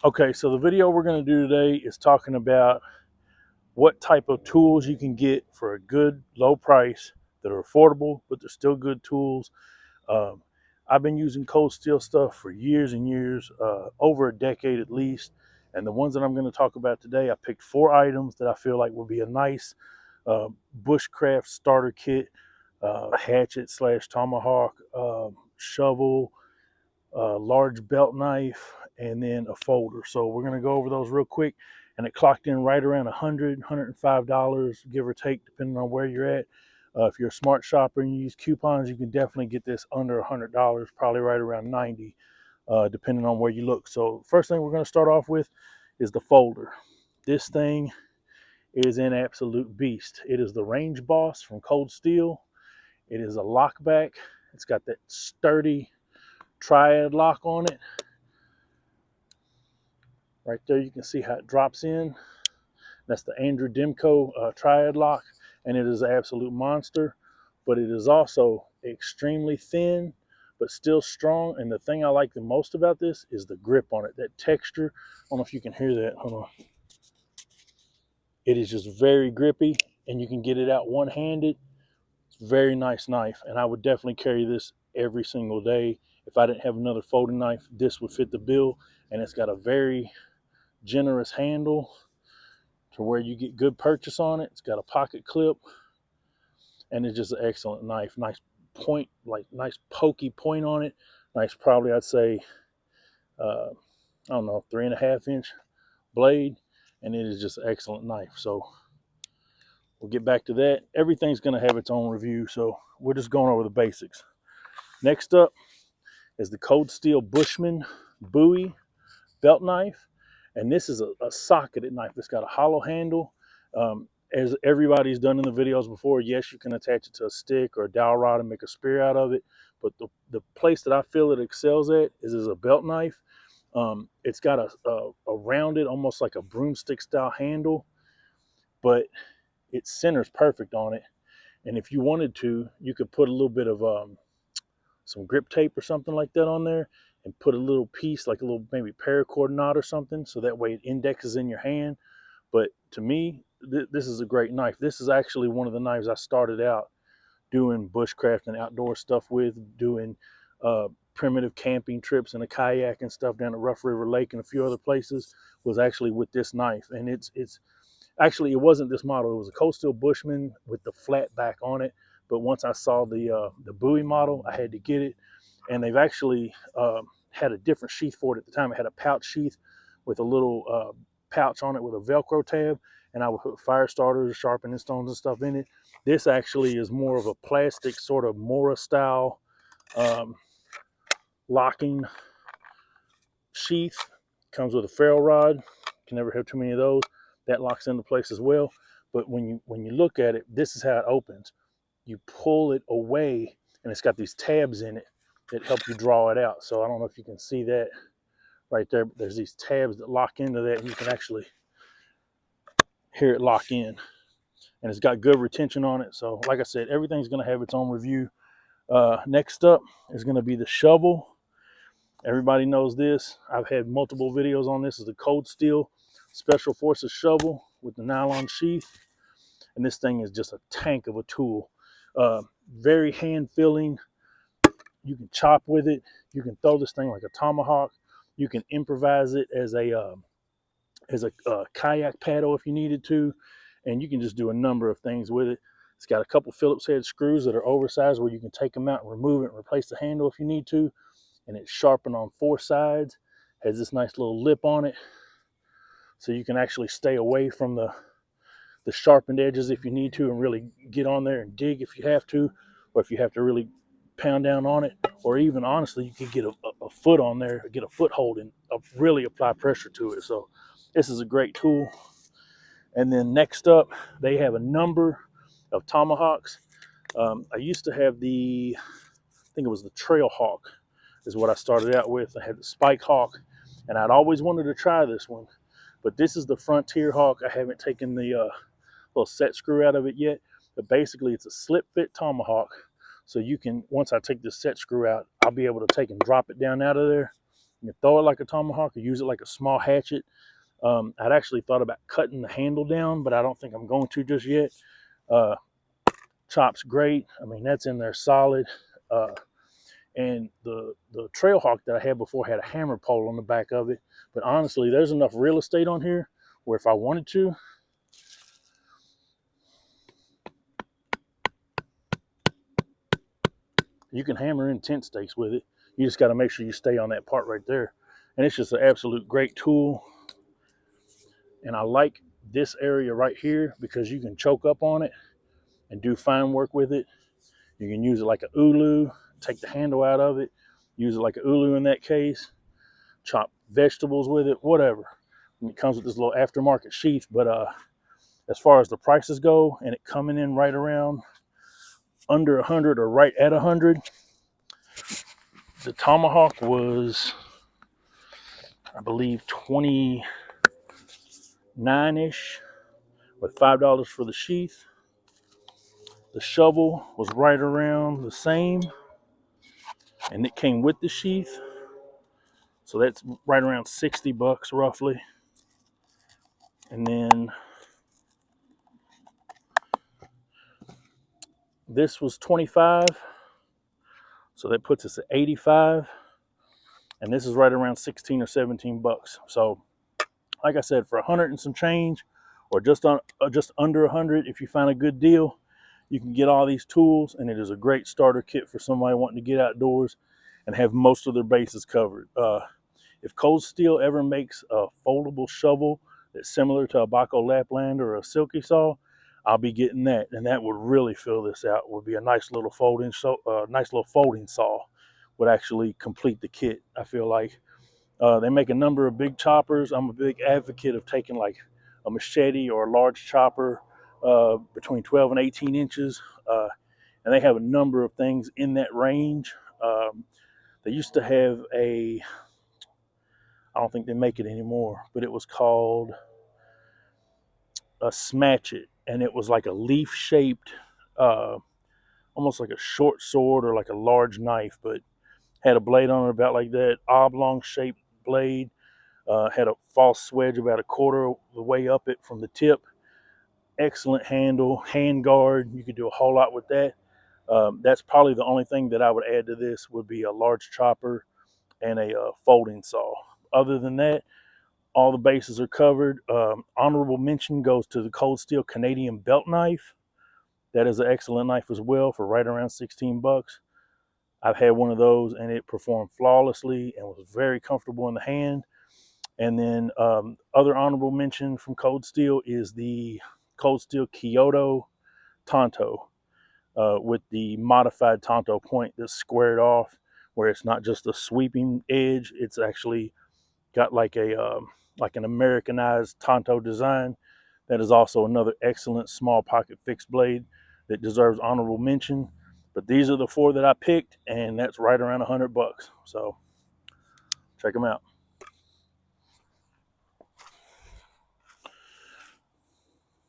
Okay, so the video we're going to do today is talking about what type of tools you can get for a good low price that are affordable, but they're still good tools. Um, I've been using cold steel stuff for years and years, over a decade at least. And the ones that I'm going to talk about today, I picked 4 items that I feel like would be a nice bushcraft starter kit: hatchet slash tomahawk, shovel, large belt knife, and then a folder. So we're going to go over those real quick. And it clocked in right around $105, give or take, depending on where you're at. If you're a smart shopper and you use coupons, you can definitely get this under $100, probably right around 90, depending on where you look. So first thing we're going to start off with is the folder. This thing is an absolute beast. It is the Range Boss from Cold Steel. It is a lockback. It's got that sturdy triad lock on it. Right there, you can see how it drops in. That's the Andrew Demko triad lock, and it is an absolute monster. But it is also extremely thin, but still strong. And the thing I like the most about this is the grip on it, that texture. I don't know if you can hear that. Hold on. It is just very grippy, and you can get it out one-handed. It's a very nice knife, and I would definitely carry this every single day. If I didn't have another folding knife, this would fit the bill. And it's got a very generous handle to where you get good purchase on it. It's got a pocket clip, and it's just an excellent knife. Nice point, like nice pokey point on it. Nice, probably I'd say, I don't know, 3.5-inch blade, and it is just an excellent knife. So we'll get back to that. Everything's going to have its own review, so we're just going over the basics. Next up is the Cold Steel Bushman Bowie belt knife. And this is a socketed knife. It's got a hollow handle. As everybody's done in the videos before, yes, you can attach it to a stick or a dowel rod and make a spear out of it. But the place that I feel it excels at is as a belt knife. It's got a rounded, almost like a broomstick style handle, but it centers perfect on it. And if you wanted to, you could put a little bit of some grip tape or something like that on there, and put a little piece, like a little maybe paracord knot or something, so that way it indexes in your hand. But to me, this is a great knife. This is actually one of the knives I started out doing bushcraft and outdoor stuff with, doing primitive camping trips in a kayak and stuff down at Rough River Lake and a few other places, was actually with this knife. And it's actually, it wasn't this model. It was a Cold Steel Bushman with the flat back on it. But once I saw the Bowie model, I had to get it. And they've actually had a different sheath for it at the time. It had a pouch sheath with a little pouch on it with a Velcro tab. And I would put fire starters, sharpening stones and stuff in it. This actually is more of a plastic, sort of Mora style locking sheath. Comes with a ferrule rod. Can never have too many of those. That locks into place as well. But when you look at it, this is how it opens. You pull it away, and it's got these tabs in it that help you draw it out. So I don't know if you can see that right there, but there's these tabs that lock into that, and you can actually hear it lock in. And it's got good retention on it. So like I said, everything's going to have its own review. Next up is going to be the shovel. Everybody knows this. I've had multiple videos on this. Is the Cold Steel Special Forces shovel with the nylon sheath. And this thing is just a tank of a tool. Very hand filling. You can chop with it. You can throw this thing like a tomahawk. You can improvise it as a kayak paddle if you needed to, and you can just do a number of things with it. It's got a couple Phillips head screws that are oversized where you can take them out and remove it and replace the handle if you need to. And it's sharpened on 4 sides. Has this nice little lip on it, so you can actually stay away from the sharpened edges if you need to, and really get on there and dig if you have to, or if you have to really pound down on it, or even honestly, you could get a foot on there, get a foothold, and really apply pressure to it. So this is a great tool. And then next up, they have a number of tomahawks. I used to have I think it was the Trail Hawk is what I started out with. I had the Spike Hawk, and I'd always wanted to try this one, but this is the Frontier Hawk. I haven't taken the little set screw out of it yet, but basically it's a slip fit tomahawk. So you can, once I take this set screw out, I'll be able to take and drop it down out of there You can throw it like a tomahawk or use it like a small hatchet. I'd actually thought about cutting the handle down, but I don't think I'm going to just yet. Uh, chop's great. I mean, that's in there solid. And the trail hawk that I had before had a hammer pole on the back of it. But honestly, there's enough real estate on here where if I wanted to, you can hammer in tent stakes with it. You just got to make sure you stay on that part right there. And it's just an absolute great tool. And I like this area right here because you can choke up on it and do fine work with it. You can use it like a ulu, take the handle out of it, use it like a ulu in that case, chop vegetables with it, whatever. And it comes with this little aftermarket sheath. But as far as the prices go, and it coming in right around under 100 or right at 100, the tomahawk was, I believe, 29-ish with $5 for the sheath. The shovel was right around the same, and it came with the sheath, so that's right around 60 bucks roughly. And then this was 25, so that puts us at 85, and this is right around 16 or 17 bucks. So like I said, for 100 and some change, or just under 100, if you find a good deal, you can get all these tools, and it is a great starter kit for somebody wanting to get outdoors and have most of their bases covered. If Cold Steel ever makes a foldable shovel that's similar to a Baco Lapland or a Silky Saw, I'll be getting that, and that would really fill this out. It would be a nice little folding saw. Would actually complete the kit, I feel like. They make a number of big choppers. I'm a big advocate of taking like a machete or a large chopper between 12 and 18 inches. And they have a number of things in that range. They used to have I don't think they make it anymore, but it was called a Smatchet. And it was like a leaf shaped, almost like a short sword or like a large knife, but had a blade on it about like that, oblong shaped blade. Had a false wedge about a quarter of the way up it from the tip. Excellent handle, hand guard. You could do a whole lot with that. That's probably the only thing that I would add to this would be a large chopper and a folding saw. Other than that, all the bases are covered. Honorable mention goes to the Cold Steel Canadian belt knife. That is an excellent knife as well for right around 16 bucks. I've had one of those and it performed flawlessly and was very comfortable in the hand. And then other honorable mention from Cold Steel is the Cold Steel Kyoto Tonto with the modified Tonto point that's squared off, where it's not just a sweeping edge. It's actually got like an Americanized Tonto design. That is also another excellent small pocket fixed blade that deserves honorable mention. But these are the four that I picked, and that's right around 100 bucks. So check them out.